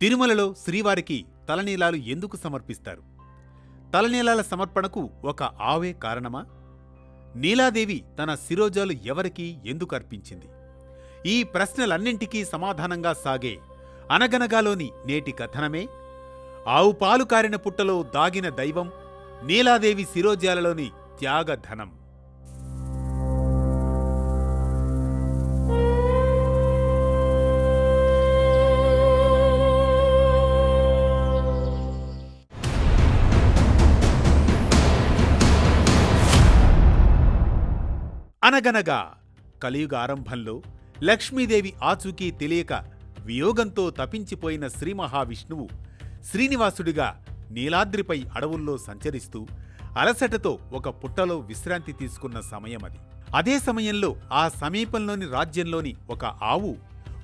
తిరుమలలో శ్రీవారికి తలనీలాలు ఎందుకు సమర్పిస్తారు? తలనీలాల సమర్పణకు ఒక ఆవే కారణమా? నీలాదేవి తన శిరోజాలు ఎవరికి ఎందుకు అర్పించింది? ఈ ప్రశ్నలన్నింటికీ సమాధానంగా సాగే అనగనగాలోని నేటి కథనమే ఆవు పాలు కారిన పుట్టలో దాగిన దైవం, నీలాదేవి శిరోజాలలోని త్యాగధనం. అనగనగా కలియుగ ఆరంభంలో లక్ష్మీదేవి ఆచూకీ తెలియక వియోగంతో తపించిపోయిన శ్రీ మహావిష్ణువు శ్రీనివాసుడిగా నీలాద్రిపై అడవుల్లో సంచరిస్తూ అలసటతో ఒక పుట్టలో విశ్రాంతి తీసుకున్న సమయమది. అదే సమయంలో ఆ సమీపంలోని రాజ్యంలోని ఒక ఆవు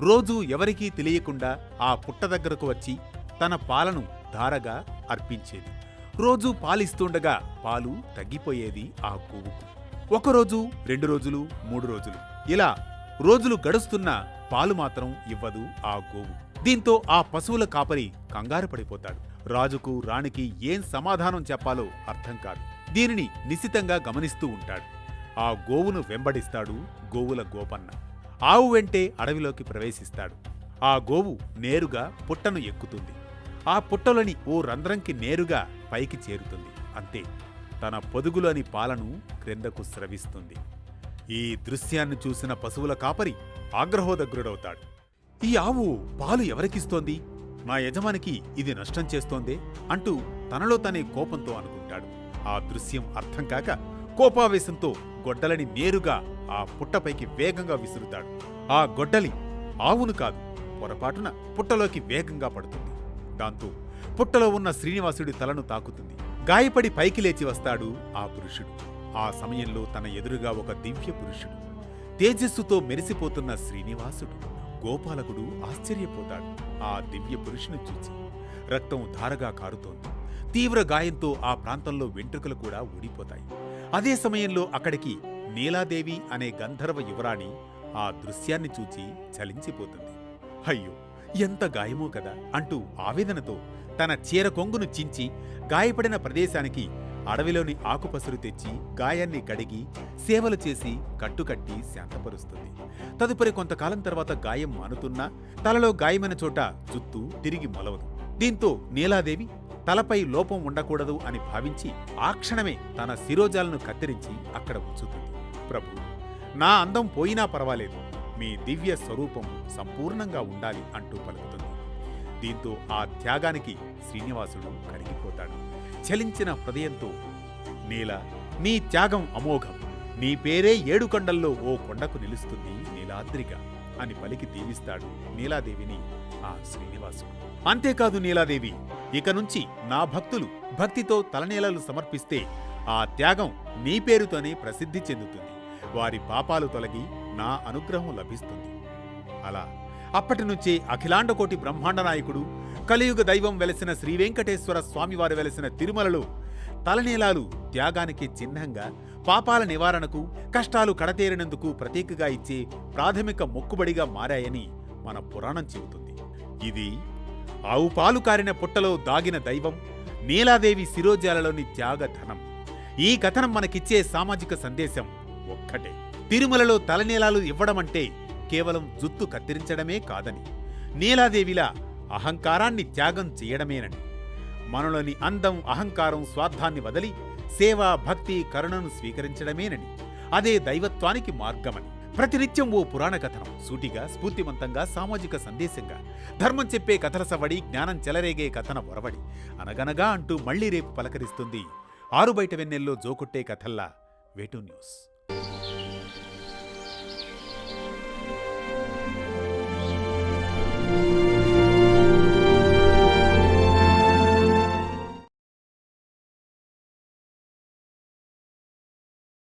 రోజూ ఎవరికీ తెలియకుండా ఆ పుట్ట దగ్గరకు వచ్చి తన పాలను ధారగా అర్పించేది. రోజూ పాలిస్తుండగా పాలు తగ్గిపోయేది ఆ గోవుకు. ఒకరోజు, 2 రోజులు, 3 రోజులు, ఇలా రోజులు గడుస్తున్నా పాలు మాత్రం ఇవ్వదు ఆ గోవు. దీంతో ఆ పశువుల కాపరి కంగారు పడిపోతాడు. రాజుకు, రాణికి ఏం సమాధానం చెప్పాలో అర్థం కాదు. దీనిని నిశితంగా గమనిస్తూ ఉంటాడు. ఆ గోవును వెంబడిస్తాడు గోవుల గోపన్న. ఆవు వెంటే అడవిలోకి ప్రవేశిస్తాడు. ఆ గోవు నేరుగా పుట్టను ఎక్కుతుంది. ఆ పుట్టలోని ఓ రంధ్రంకి నేరుగా పైకి చేరుతుంది. అంతే, తన పొదుగులోని పాలను క్రిందకు స్రవిస్తుంది. ఈ దృశ్యాన్ని చూసిన పశువుల కాపరి ఆగ్రహోదగ్రుడవుతాడు. ఈ ఆవు పాలు ఎవరికిస్తోంది? మా యజమానికి ఇది నష్టం చేస్తోందే అంటూ తనలో తనే కోపంతో అనుకుంటాడు. ఆ దృశ్యం అర్థం కాక కోపావేశంతో గొడ్డలని నేరుగా ఆ పుట్టపైకి వేగంగా విసురుతాడు. ఆ గొడ్డలి ఆవును కాదు, పొరపాటున పుట్టలోకి వేగంగా పడుతుంది. దాంతో పుట్టలో ఉన్న శ్రీనివాసుడి తలను తాకుతుంది. గాయపడి పైకి లేచి వస్తాడు ఆ పురుషుడు. ఆ సమయంలో తన ఎదురుగా ఒక దివ్య పురుషుడు. తేజస్సుతో మెరిసిపోతున్న శ్రీనివాసుడు. గోపాలకుడు ఆశ్చర్యపోతాడు ఆ దివ్య పురుషుని చూచి. రక్తం ధారగా కారుతోంది. తీవ్ర గాయంతో ఆ ప్రాంతంలో వెంట్రుకలు కూడా ఊడిపోతాయి. అదే సమయంలో అక్కడికి నీలాదేవి అనే గంధర్వ యువరాణి ఆ దృశ్యాన్ని చూచి చలించిపోతుంది. అయ్యో, ఎంత గాయమో కదా అంటూ ఆవేదనతో తన చీర కొంగును చించి గాయపడిన ప్రదేశానికి అడవిలోని ఆకుపసరు తెచ్చి గాయాన్ని కడిగి సేవలు చేసి కట్టుకట్టి శాంతపరుస్తుంది. తదుపరి కొంతకాలం తర్వాత గాయం మానుతున్నా తలలో గాయమైన చోట జుత్తు తిరిగి మొలవదు. దీంతో నీలాదేవి తలపై లోపం ఉండకూడదు అని భావించి ఆ క్షణమే తన శిరోజాలను కత్తిరించి అక్కడ ఉంచుతుంది. ప్రభు, నా అందం పోయినా పర్వాలేదు, మీ దివ్య స్వరూపం సంపూర్ణంగా ఉండాలి అంటూ పలుకుతుంది. దీంతో ఆ త్యాగానికి శ్రీనివాసుడు కరిగిపోతాడు. చలించిన హృదయంతో, నీల, నీ త్యాగం అమోఘం, నీ పేరే 7 కొండల్లో ఓ కొండకు నిలుస్తుంది నీలాద్రిగా అని పలికి దీవిస్తాడు నీలాదేవిని ఆ శ్రీనివాసుడు. అంతేకాదు, నీలాదేవి, ఇక నుంచి నా భక్తులు భక్తితో తలనీలాలు సమర్పిస్తే ఆ త్యాగం నీ పేరుతోనే ప్రసిద్ధి చెందుతుంది. వారి పాపాలు తొలగి నా అనుగ్రహం లభిస్తుంది. అలా అప్పటి నుంచే అఖిలాండకోటి బ్రహ్మాండ నాయకుడు, కలియుగ దైవం వెలసిన శ్రీవేంకటేశ్వర స్వామివారు వెలసిన తిరుమలలో తలనీలాలు త్యాగానికి చిహ్నంగా, పాపాల నివారణకు, కష్టాలు కడతేరినందుకు ప్రతీకగా ఇచ్చే ప్రాథమిక మొక్కుబడిగా మారాయని మన పురాణం చెబుతుంది. ఇది ఆవు పాలు కారిన పుట్టలో దాగిన దైవం, నీలాదేవి శిరోజాలలోని త్యాగధనం. ఈ కథనం మనకిచ్చే సామాజిక సందేశం ఒక్కటే: తిరుమలలో తలనీలాలు ఇవ్వడమంటే కేవలం జుత్తు కత్తిరించడమే కాదని, నీలాదేవిలా అహంకారాన్ని త్యాగం చేయడమేనని, మనలోని అందం, అహంకారం, స్వార్థాన్ని వదిలి సేవ, భక్తి, కరుణను స్వీకరించడమేనని, అదే దైవత్వానికి మార్గమని. ప్రతినిత్యం ఓ పురాణ కథనం సూటిగా, స్ఫూర్తివంతంగా, సామాజిక సందేశంగా, ధర్మం చెప్పే కథల సవడి, జ్ఞానం చెలరేగే కథన ఒరవడి అనగనగా అంటూ మళ్లీ రేపు పలకరిస్తుంది ఆరుబయట వెన్నెల్లో జోకొట్టే కథల్లా వేటూ న్యూస్.